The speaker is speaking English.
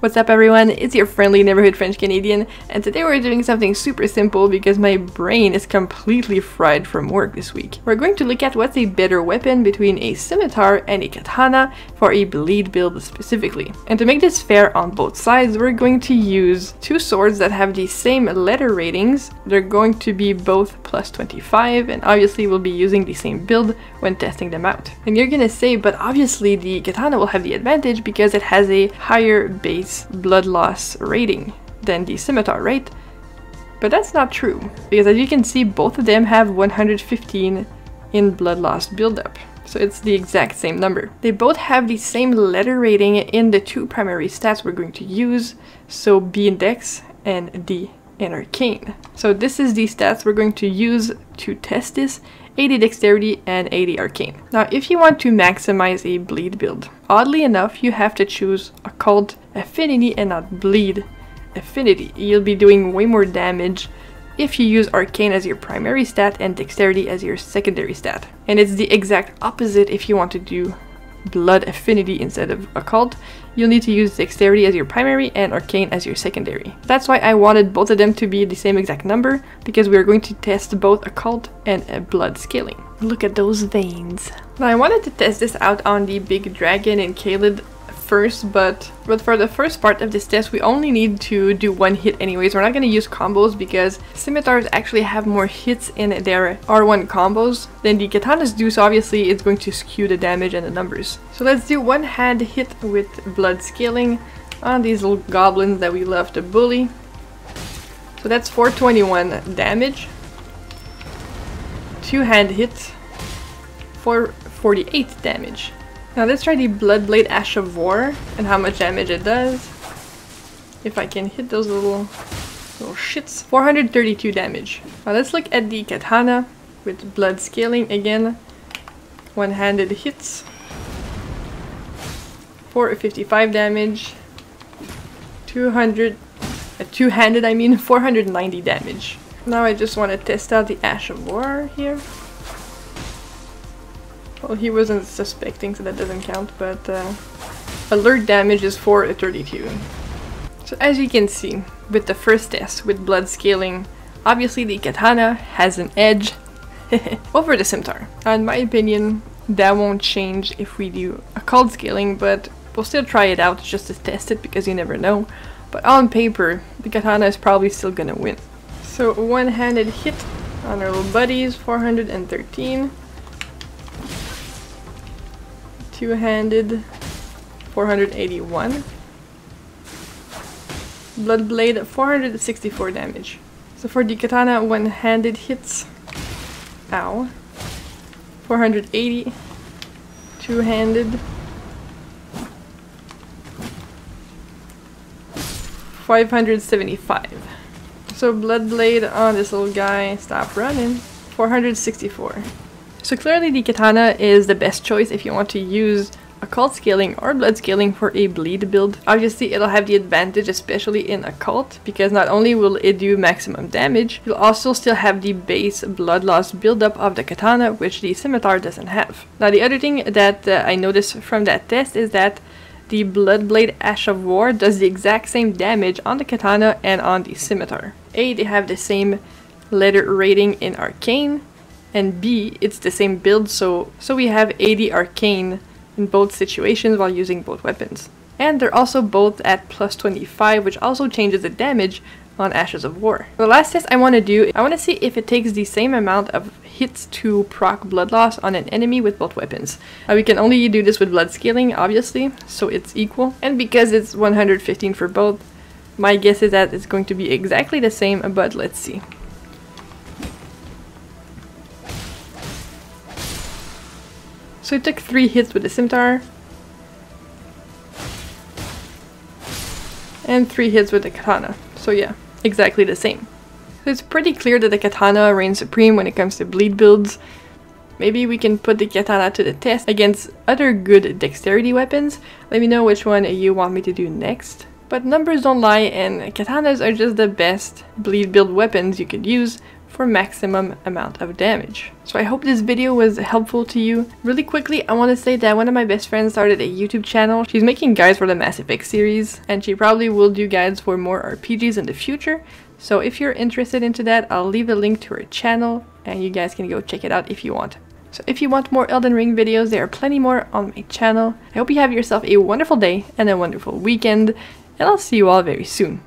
What's up everyone, it's your friendly neighborhood French Canadian, and today we're doing something super simple because my brain is completely fried from work this week. We're going to look at what's a better weapon between a scimitar and a katana for a bleed build specifically. And to make this fair on both sides, we're going to use two swords that have the same letter ratings. They're going to be both plus 25, and obviously we'll be using the same build when testing them out. And you're gonna say, but obviously the katana will have the advantage because it has a higher base blood loss rating than the scimitar, right? But that's not true, because as you can see, both of them have 115 in blood loss buildup. So it's the exact same number. They both have the same letter rating in the two primary stats we're going to use, so B in Dex and D in Arcane. So this is the stats we're going to use to test this: 80 Dexterity and 80 Arcane. Now if you want to maximize a bleed build, oddly enough you have to choose Occult Affinity and not Bleed Affinity. You'll be doing way more damage if you use Arcane as your primary stat and Dexterity as your secondary stat. And it's the exact opposite if you want to do Blood Affinity instead of Occult. You'll need to use Dexterity as your primary and Arcane as your secondary. That's why I wanted both of them to be the same exact number, because we're going to test both Occult and Blood scaling. Look at those veins. Now I wanted to test this out on the big dragon in Kaled first, but for the first part of this test we only need to do one hit anyways. We're not going to use combos because scimitars actually have more hits in their R1 combos than the katanas do, so obviously it's going to skew the damage and the numbers. So let's do one hand hit with blood scaling on these little goblins that we love to bully. So that's 421 damage. Two hand hits for 48 damage. Now let's try the Bloodblade Ash of War and how much damage it does. If I can hit those little shits. 432 damage. Now let's look at the katana with blood scaling again. One-handed hits. 455 damage. Two-handed 490 damage. Now I just want to test out the Ash of War here. Well, he wasn't suspecting, so that doesn't count, but alert damage is 432. So as you can see, with the first test with blood scaling, obviously the katana has an edge over the scimitar. In my opinion, that won't change if we do occult scaling, but we'll still try it out just to test it because you never know. But on paper, the katana is probably still gonna win. So one-handed hit on our little buddies, 413. Two-handed, 481. Bloodblade, 464 damage. So for the katana, one-handed hits, 480. Two-handed, 575. So Bloodblade on this little guy, stop running, 464. So clearly the katana is the best choice if you want to use occult scaling or blood scaling for a bleed build. Obviously it'll have the advantage, especially in occult, because not only will it do maximum damage, you'll also still have the base blood loss buildup of the katana, which the scimitar doesn't have. Now the other thing that I noticed from that test is that the Bloodblade Ash of War does the exact same damage on the katana and on the scimitar. A, they have the same letter rating in Arcane, and B, it's the same build, so we have 80 Arcane in both situations while using both weapons. And they're also both at plus 25, which also changes the damage on Ashes of War. The last test I want to do, I want to see if it takes the same amount of hits to proc blood loss on an enemy with both weapons. We can only do this with blood scaling, obviously, so it's equal. And because it's 115 for both, my guess is that it's going to be exactly the same, but let's see. So it took 3 hits with the scimitar, and 3 hits with the katana. So yeah, exactly the same. So it's pretty clear that the katana reigns supreme when it comes to bleed builds. Maybe we can put the katana to the test against other good dexterity weapons. Let me know which one you want me to do next. But numbers don't lie, and katanas are just the best bleed build weapons you could use for maximum amount of damage. So I hope this video was helpful to you. Really quickly, I want to say that one of my best friends started a YouTube channel. She's making guides for the Mass Effect series, and she probably will do guides for more RPGs in the future. So if you're interested into that, I'll leave a link to her channel, and you guys can go check it out if you want. So if you want more Elden Ring videos, there are plenty more on my channel. I hope you have yourself a wonderful day and a wonderful weekend, and I'll see you all very soon.